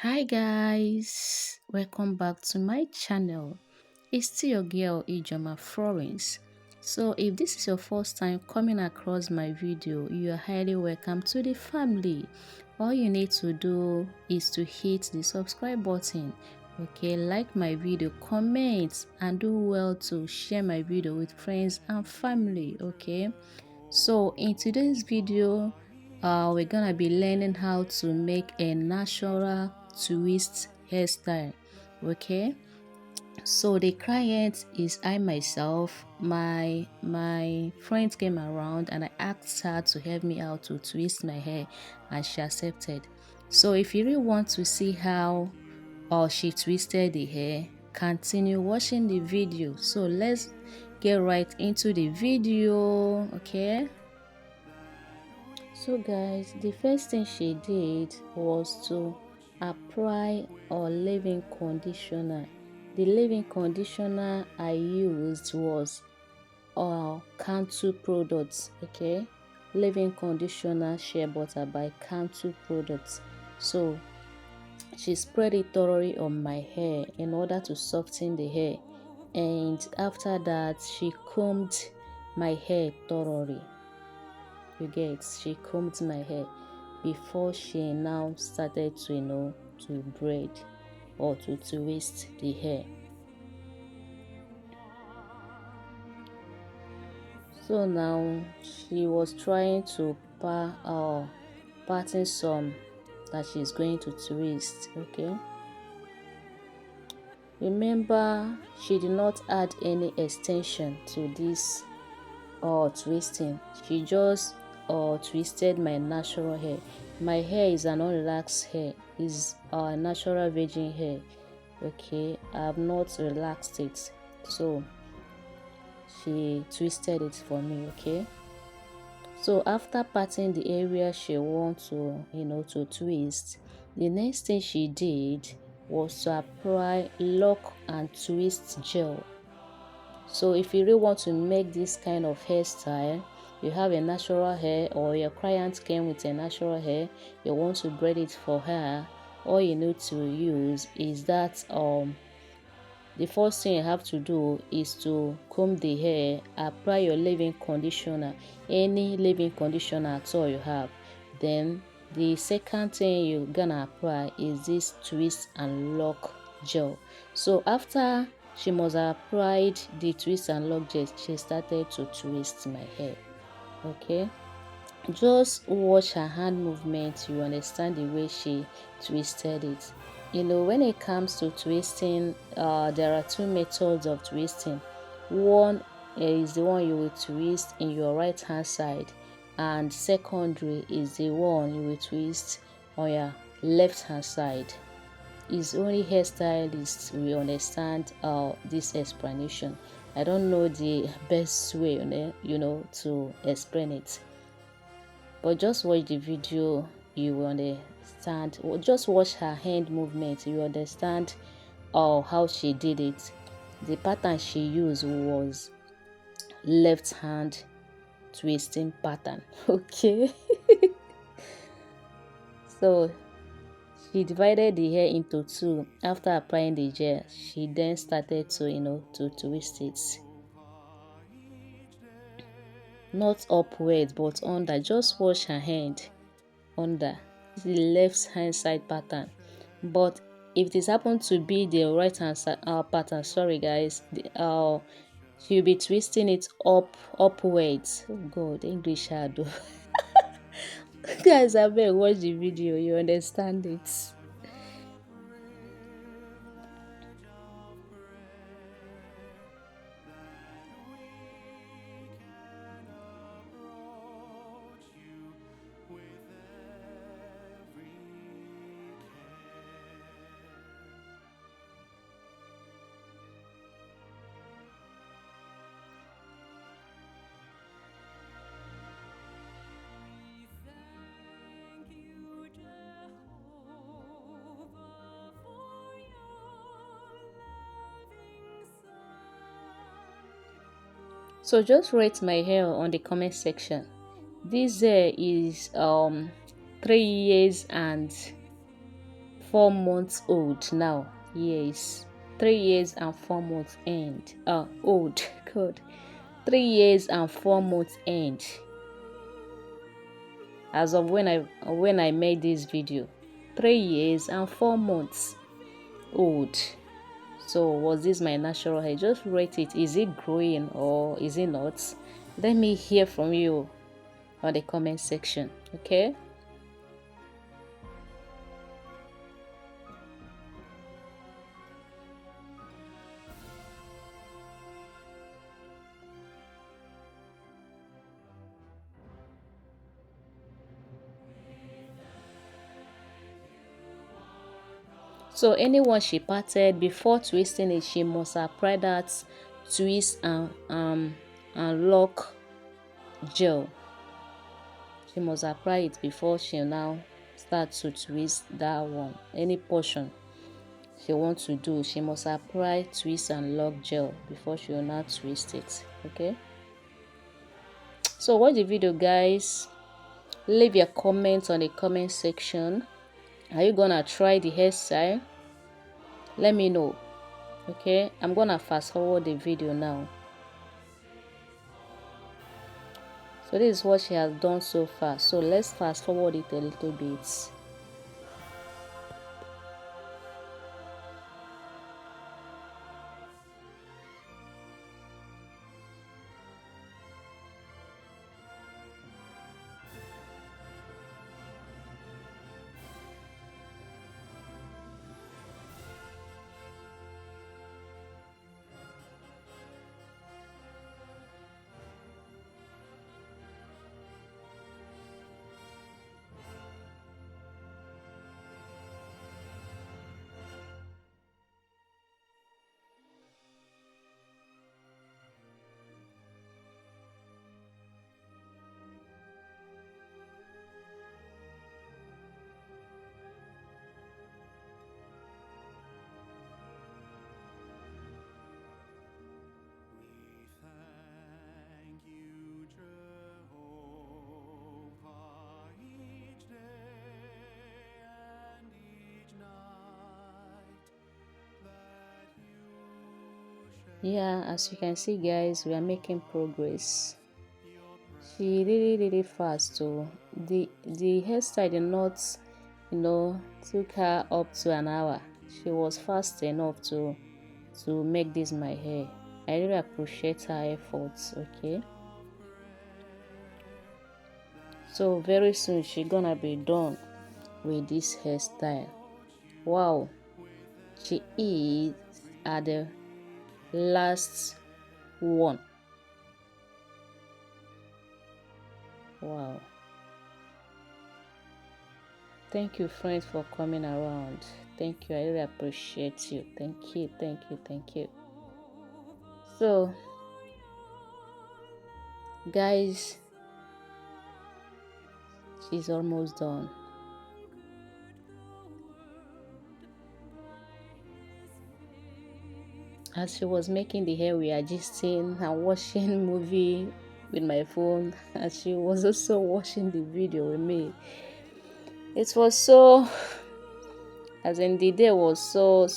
Hi guys, welcome back to my channel. It's still your girl Ijeoma Florence. So if this is your first time coming across my video, you are highly welcome to the family. All you need to do is to hit the subscribe button, okay, like my video, comment, and do well to share my video with friends and family, okay. So in today's video, we're gonna be learning how to make a natural twist hairstyle, okay. So the client is I myself. My friend came around and I asked her to help me out to twist my hair, and she accepted. So if you really want to see how she twisted the hair, continue watching the video. So let's get right into the video, okay. So guys, the first thing she did was to apply our leave-in conditioner. The leave-in conditioner I used was Cantu products, okay. Leave-in conditioner shea butter by Cantu products. So she spread it thoroughly on my hair in order to soften the hair, and after that she combed my hair thoroughly. You get, she combed my hair before she now started to to braid or to twist the hair. So now she was trying to pattern some that she's going to twist, okay. Remember, she did not add any extension to this twisting. She just twisted my natural hair. My hair is an unrelaxed hair, is natural virgin hair, okay. I have not relaxed it, so she twisted it for me, okay. So after patting the area she wants to to twist, the next thing she did was to apply lock and twist gel. So if you really want to make this kind of hairstyle, you have a natural hair or your client came with a natural hair, you want to braid it for her, all you need to use is that the first thing you have to do is to comb the hair, apply your leave-in conditioner, any leave-in conditioner at all you have. Then the second thing you're gonna apply is this twist and lock gel. So after she must have applied the twist and lock gel, she started to twist my hair, okay. Just watch her hand movement, you understand the way she twisted it. When it comes to twisting, there are two methods of twisting. One is the one you will twist in your right hand side, and secondary is the one you will twist on your left hand side. It's only hairstylists will understand this explanation. I don't know the best way to explain it, but just watch the video, you will understand. Or just watch her hand movement, you understand how she did it. The pattern she used was left hand twisting pattern, okay. So she divided the hair into two. After applying the gel, she then started to to twist it, not upward but under. Just wash her hand under. This is the left hand side pattern, but if this happened to be the right hand side pattern, sorry guys, she'll be twisting it upwards. Oh god, English hard though. Guys, I better watch the video, you understand it. So just rate my hair on the comment section. This hair is 3 years and 4 months old now. Yes, 3 years and 4 months old. God, 3 years and 4 months end. As of when I made this video, 3 years and 4 months old. So was this my natural hair? Just rate it. Is it growing or is it not? Let me hear from you on the comment section. Okay. So anyone she parted, before twisting it, she must apply that twist and lock gel. She must apply it before she now start to twist that one. Any portion she wants to do, she must apply twist and lock gel before she will now twist it. Okay. So watch the video, guys. Leave your comments on the comment section. Are you gonna try the hairstyle? Let me know. Okay, I'm gonna fast forward the video now. So this is what she has done so far. So let's fast forward it a little bit. Yeah, as you can see, guys, we are making progress. She really fast. So the hairstyle did not, took her up to an hour. She was fast enough to make this my hair. I really appreciate her efforts. Okay, so very soon she gonna be done with this hairstyle. Wow, she is at the last one. Wow. Thank you, friends, for coming around. Thank you. I really appreciate you. Thank you. So, guys, she's almost done. As she was making the hair, we are gisting and watching movie with my phone, and she was also watching the video with me. It was so, as in the day was so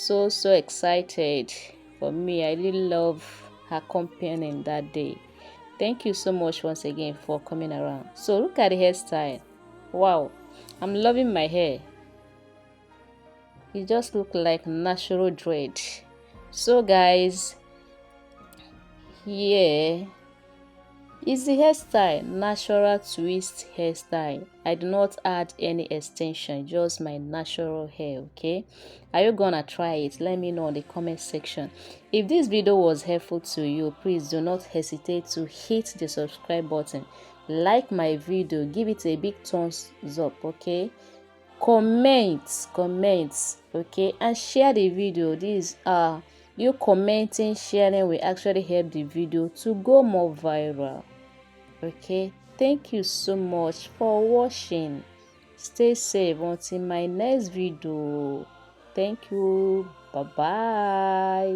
excited for me. I really love her company that day. Thank you so much once again for coming around. So look at the hairstyle. Wow, I'm loving my hair. It just looks like natural dread. So guys, here is the hairstyle, natural twist hairstyle. I do not add any extension, just my natural hair. Okay, are you gonna try it? Let me know in the comment section. If this video was helpful to you, please do not hesitate to hit the subscribe button, like my video, give it a big thumbs up. Okay, comment, okay, and share the video. These are you commenting, sharing will actually help the video to go more viral. Okay, thank you so much for watching. Stay safe until my next video. Thank you. Bye bye.